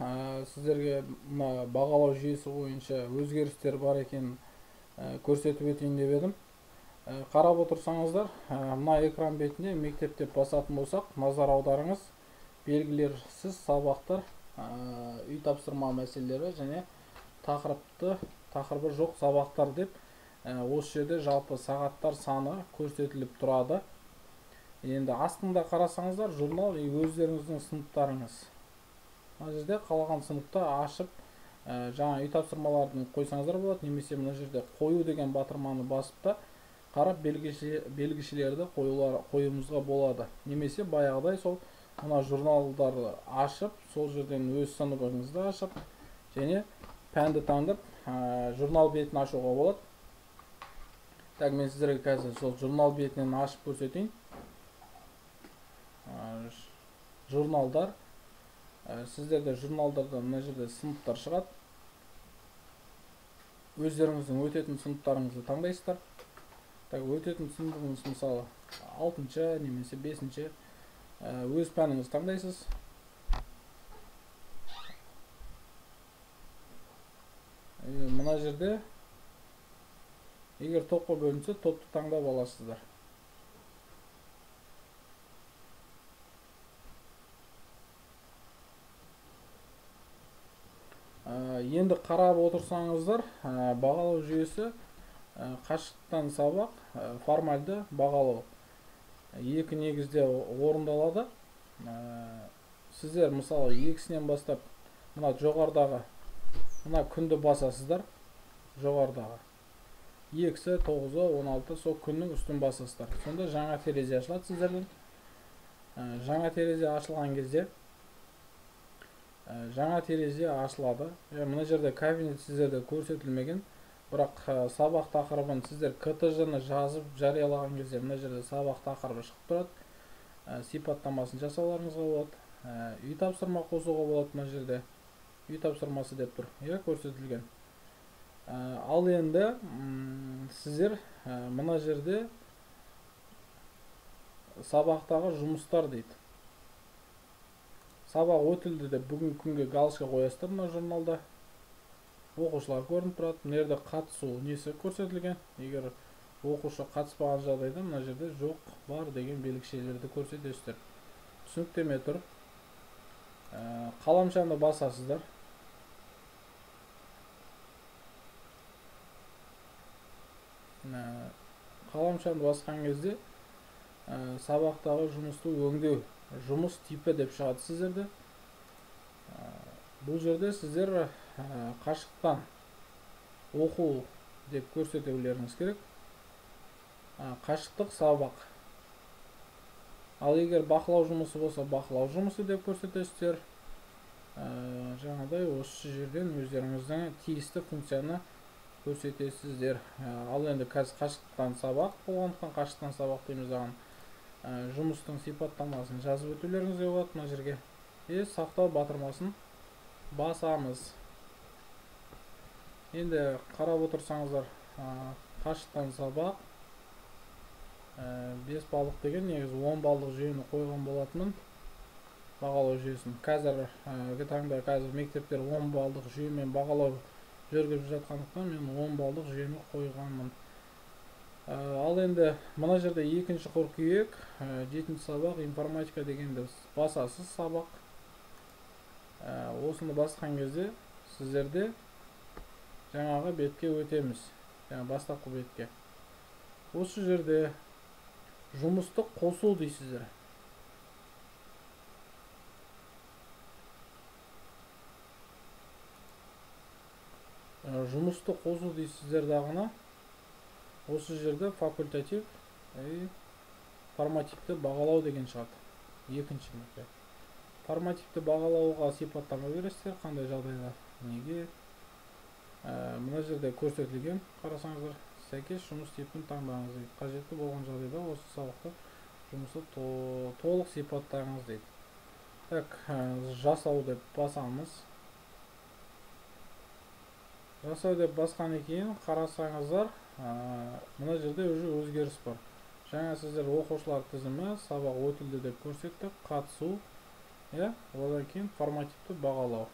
сіздерге мына бағалау жүйесі бойынша өзгерістер бар екенін көрсетіп өтейін деп едім. Қарап отырсаңыздар, мына экран бетінде мектеп деп басатын болсақ, назар аударыңыз. Белгілерсіз сабақтар, үй тапсырма мәселелері және тақырыбы жоқ сабақтар деп осы жерде жалпы сағаттар саны көрсетіліп тұрады. Енді астында қарасаңыздар, журнал өздеріңіздің сыныптарыңыз. Мына жерде қалаған сыныпта ашып, жаңа үй тапсырмаларын қойсаңыздар болады, немесе мына жерде қою деген батырманы басып та қарап белгішелерді қоюымызға болады. Немесе баяғыдай сол мына журналдарды ашып, сол жерден өз сыныбыңызды ашып, және пәнді таңдап, журнал бетін ашуға болады. Так, мен сіздерге қазір сол журнал бетінен ашып көрсетейін. Журналдар. Сіздерде журналдарда мына жерде сыныптар шығады. Өздеріңіздің өтетін сыныптарыңызды таңдайсыздар. Так, өтетін сыныбыңыз мысалы 6-ші немесе 5-ші өз пәніңізді таңдайсыз. Мына жерде егер топқа бөлінсе, топты таңдап аласыздар. Енді қарап отырсаңыздар, бағалау жүйесі қашықтан сабақ, формальды бағалау екі негізде орындалады. Сіздер мысалы екісінен бастап мына жоғарыдағы мына күнді басасыздар. Жоғарыдағы 2-сі, 9-ы, 16-ы сол күннің үстін басасыздар. Сонда жаңа терезе ашылады сіздерден. Жаңа терезе ашылған кезде жаңа терезе ашылады. Мына жерде кабинет сіздерде көрсетілмеген, бірақ сабақ тақырыбын сіздер КТЖ-ны жазып жариялаған кезде мына жерде сабақ тақырыбы шығып тұрады. Сипаттамасын жасауларыңызға болады. Үй тапсырма қосуға болады. Мына жерде үй тапсырмасы деп тұр, көрсетілген. Ал енді сіздер мына жерде сабақтағы жұмыстар дейді. Сабақ өтілді деп бүгін күнге галочка қоясыздар. Мына журналда оқушылар көрініп тұрады. Мына жерде қатысу несі көрсетілген. Егер оқушы қатыспаған жағдайда мына жерде жоқ, бар деген белгішелерді көрсетесіздер. Түсініктеме тұр. Қаламшаны басасыздар. Қаламшаны басқан кезде сабақтағы жұмысты өңдеу, жұмыс типі деп шығады сіздерде. Бұл жерде сіздер қашықтан оқу деп көрсетулеріңіз керек. Қашықтық сабақ. Ал егер бақылау жұмысы болса, бақылау жұмысы деп көрсетесіздер. Жаңадай осы жерден өздеріңіздің тиісті функцияны көрсетесіздер. Ал енді қазір қашықтан сабақ болғандықтан қашықтан сабақ дейміз оған. Жұмыстың сипаттамасын жазып өтулеріңізге болады мына жерге. Сақтау батырмасын басамыз. Енді қарап отырсаңыздар, қашықтан сабақ 5 баллық деген негізі 10 баллық жүйені қойған болатынмын. Бағалау жүйесін. Қазіргі таңда мектептер 10 баллық жүйемен бағалау жүргізіп жатқандықтан мен 10 баллық жүйені қойғанмын. Ал енді мына жерде 2-ші қыркүйек 7-ші сабақ информатика дегенді басасыз сабақ. Осыны басқан кезде сіздерде жаңағы бетке өтеміз. Бастапқы бетке. Осы жерде жұмысты қосу дейсіздер. Жұмысты қосу дейсіздер дағына. Осы жерде факультатив, формативті бағалау деген шығады. 2-ші нүкте. Формативті бағалауға сипаттама бересіздер, қандай жағдайда, неге. Мына жерде көрсетілген, қарасаңыздар, сәйкес жұмыс типін таңдаңыз дейді. Қажетті болған жағдайда осы сабақта жұмысты толық сипаттаңыз дейді. Так, жасау деп басамыз. Жасау деп басқан екен, қарасаңыздар, мына жерде өзгеріс бар. Жаңа сіздер оқушылар тізімі, сабақ өтілді деп көрсеттік, қатысу, одан кейін формативті бағалау.